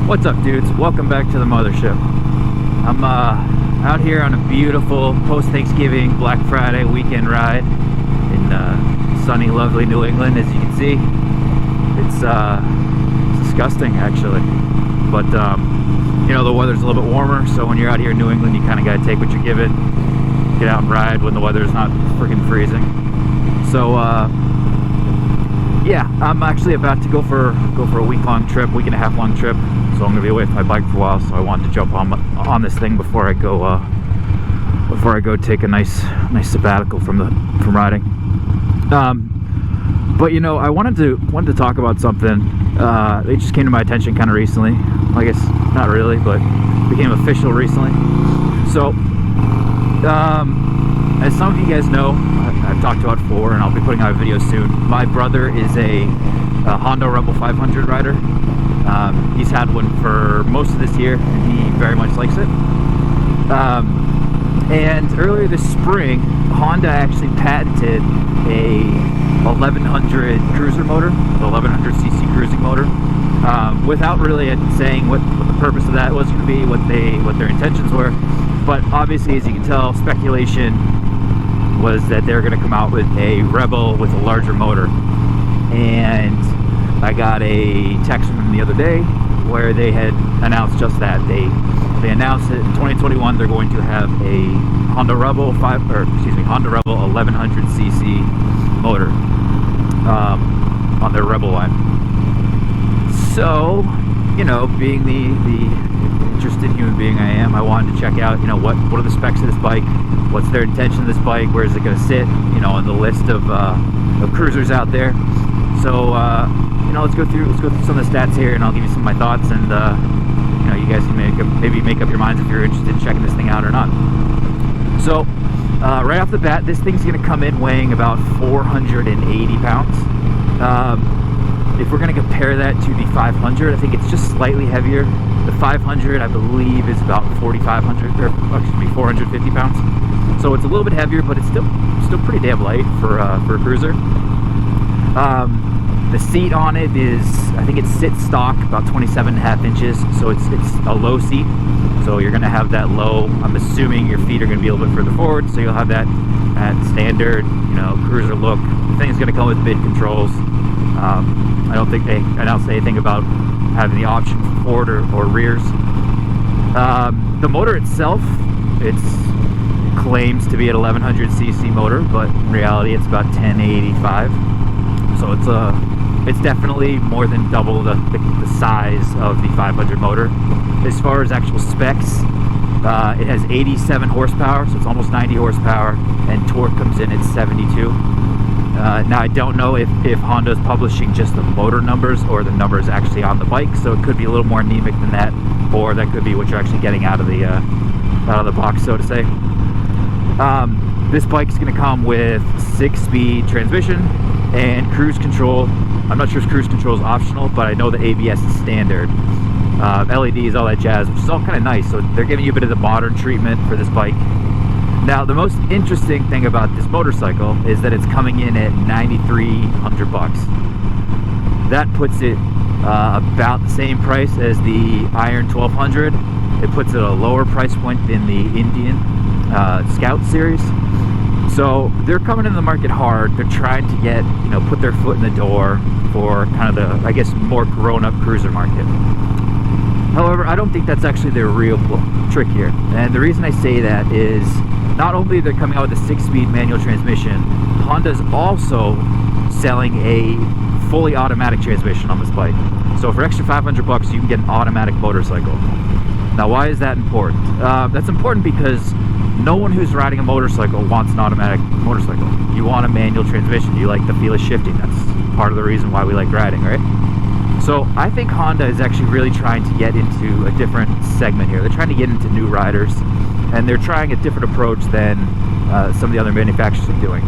What's up, dudes? Welcome back to the mothership. I'm out here on a beautiful post-Thanksgiving Black Friday weekend ride in sunny, lovely New England. As you can see, it's disgusting actually, but you know, the weather's a little bit warmer, so when you're out here in New England, you kind of got to take what you're given, get out and ride when the weather's not freaking freezing. So yeah, I'm actually about to go for a week-long trip, week and a half long trip. So I'm gonna be away from my bike for a while. So I wanted to jump on this thing before I go take a nice sabbatical from riding. But you know, I wanted to talk about something. It just came to my attention kind of recently. I guess not really, but became official recently. So as some of you guys know, I've talked about before, and I'll be putting out a video soon. My brother is a Honda Rebel 500 rider. He's had one for most of this year, and he very much likes it. And earlier this spring, Honda actually patented a 1100 cruiser motor, the 1100cc cruising motor, without really saying what the purpose of that was going to be, what their intentions were. But obviously, as you can tell, speculation was that they're going to come out with a Rebel with a larger motor. And I got a text from them the other day where they had announced just that. They announced that in 2021 they're going to have a Honda Rebel 1100cc motor on their Rebel line. So, you know, being the interested human being I am, I wanted to check out, you know, what are the specs of this bike, what's their intention of this bike, where is it going to sit, you know, on the list of cruisers out there. So you know, let's go through some of the stats here, and I'll give you some of my thoughts, and you know, you guys can maybe make up your minds if you're interested in checking this thing out or not. So right off the bat, this thing's going to come in weighing about 480 pounds. If we're going to compare that to the 500, I think it's just slightly heavier. The 500, I believe, is about 450 pounds. So it's a little bit heavier, but it's still pretty damn light for a cruiser. The seat on it is, I think it sits stock about 27.5 inches, so it's a low seat. So you're going to have that low, I'm assuming your feet are going to be a little bit further forward, so you'll have that standard, you know, cruiser look. The thing's going to come with mid controls. I don't think they announced anything about having the option for forward or rears. The motor itself, it claims to be an 1100cc motor, but in reality it's about 1085. So it's definitely more than double the size of the 500 motor. As far as actual specs, it has 87 horsepower, so it's almost 90 horsepower, and torque comes in at 72. Now I don't know if Honda's publishing just the motor numbers or the numbers actually on the bike, so it could be a little more anemic than that, or that could be what you're actually getting out of the box, so to say. This bike's going to come with 6-speed transmission and cruise control. I'm not sure if cruise control is optional, but I know the ABS is standard. LEDs, all that jazz, which is all kind of nice. So they're giving you a bit of the modern treatment for this bike. Now, the most interesting thing about this motorcycle is that it's coming in at $9,300. That puts it about the same price as the Iron 1200. It puts it at a lower price point than the Indian Scout series. So they're coming into the market hard. They're trying to get, you know, put their foot in the door for kind of the, I guess, more grown-up cruiser market. However, I don't think that's actually their real trick here. And the reason I say that is not only they're coming out with a 6-speed manual transmission, Honda's also selling a fully automatic transmission on this bike. So for extra $500, you can get an automatic motorcycle. Now, why is that important? That's important because no one who's riding a motorcycle wants an automatic motorcycle. You want a manual transmission. You like the feel of shifting. That's part of the reason why we like riding, right? So I think Honda is actually really trying to get into a different segment here. They're trying to get into new riders, and they're trying a different approach than some of the other manufacturers are doing.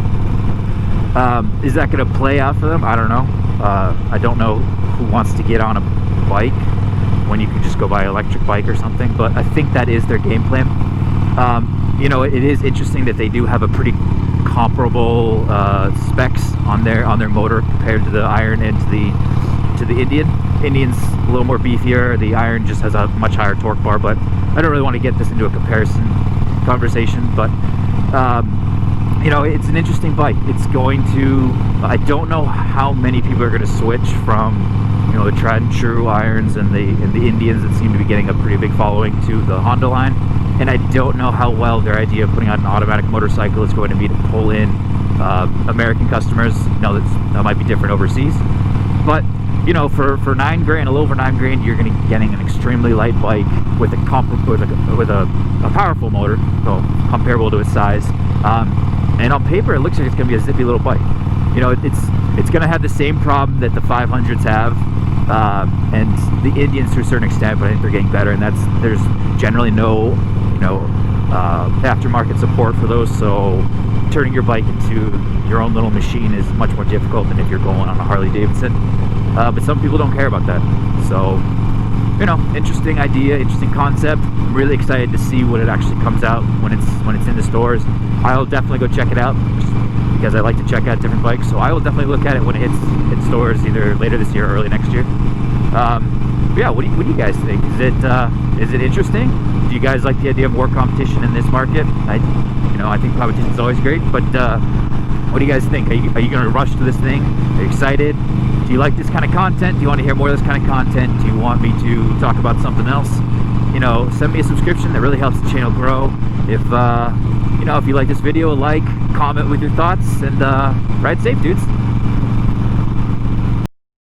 Is that going to play out for them? I don't know. I don't know who wants to get on a bike when you can just go buy an electric bike or something, but I think that is their game plan. You know, it is interesting that they do have a pretty comparable specs on their motor compared to the Iron and to the Indian. Indian's a little more beefier. The Iron just has a much higher torque bar, but I don't really want to get this into a comparison conversation. But you know, it's an interesting bike. It's going to, I don't know how many people are going to switch from, you know, the tried and true Irons and the Indians that seem to be getting a pretty big following to the Honda line. And I don't know how well their idea of putting out an automatic motorcycle is going to be to pull in American customers. You know, that might be different overseas. But, you know, for $9 grand, a little over $9 grand, you're going to be getting an extremely light bike with a powerful motor, so comparable to its size. And on paper, it looks like it's going to be a zippy little bike. You know, it's going to have the same problem that the 500s have, and the Indians to a certain extent, but I think they're getting better. And there's generally no, you know, aftermarket support for those. So turning your bike into your own little machine is much more difficult than if you're going on a Harley Davidson. But some people don't care about that. So, you know, interesting idea, interesting concept. I'm really excited to see what it actually comes out when it's in the stores. I'll definitely go check it out because I like to check out different bikes. So I will definitely look at it when it hits stores either later this year or early next year. Yeah, what do you guys think? Is it interesting? Do you guys like the idea of more competition in this market? I think competition is always great, but what do you guys think? Are you going to rush to this thing? Are you excited? Do you like this kind of content? Do you want to hear more of this kind of content? Do you want me to talk about something else? You know, send me a subscription. That really helps the channel grow. If you know, if you like this video, like, comment with your thoughts, and ride safe, dudes.